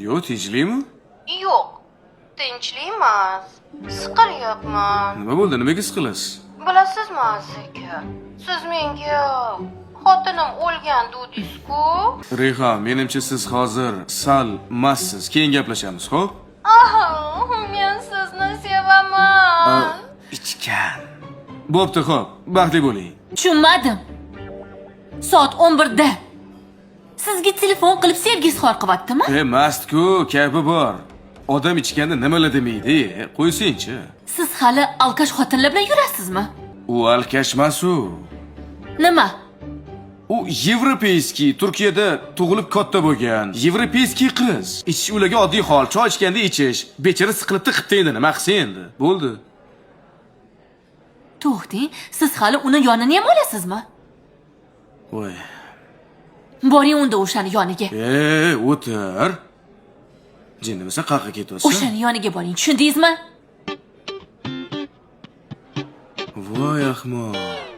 Yo'q, tinchlikmi? Yo'q, tinchlik emas. Siqilyapman. Nima bo'ldi? Nimaga siqilasiz? Bilasizmi, aka? Siz menga xotinim o'lgan dedingiz-ku? Rayhon, menimcha siz hozir sal massiz. Keyin gaplashamiz, xo'p? Men sizni sevaman. Ichgan. Bo'pti, xo'p. Baxtli bo'ling. Tushunmadim. Soat 11 da. Sizga telefon qilib sevgi izhor qilyaptimi? Mast-ku, kayfi bor. Odam ichganda nimalar demaydi, qo'ysin-chi. Siz hali alkash xotinlar bilan yurasizmi? U alkashmas-u. Nima? U yevropeyskiy, Turkiyada tug'ilib katta bo'lgan. Yevropeyskiy qiz. Ichish ularga oddiy hol, choy ichganda ichish. Bechara siqilibdi, qipti endi, nima qilsa endi? Bo'ldi. To'xting, siz hali uni yonini ham olasizmi? Voy. Boring unda o'shani yoniga. O'tir. Jinnimisa qayerga ketyapsan? O'shani yoniga boring, tushundingizmi? Voy ahmoq.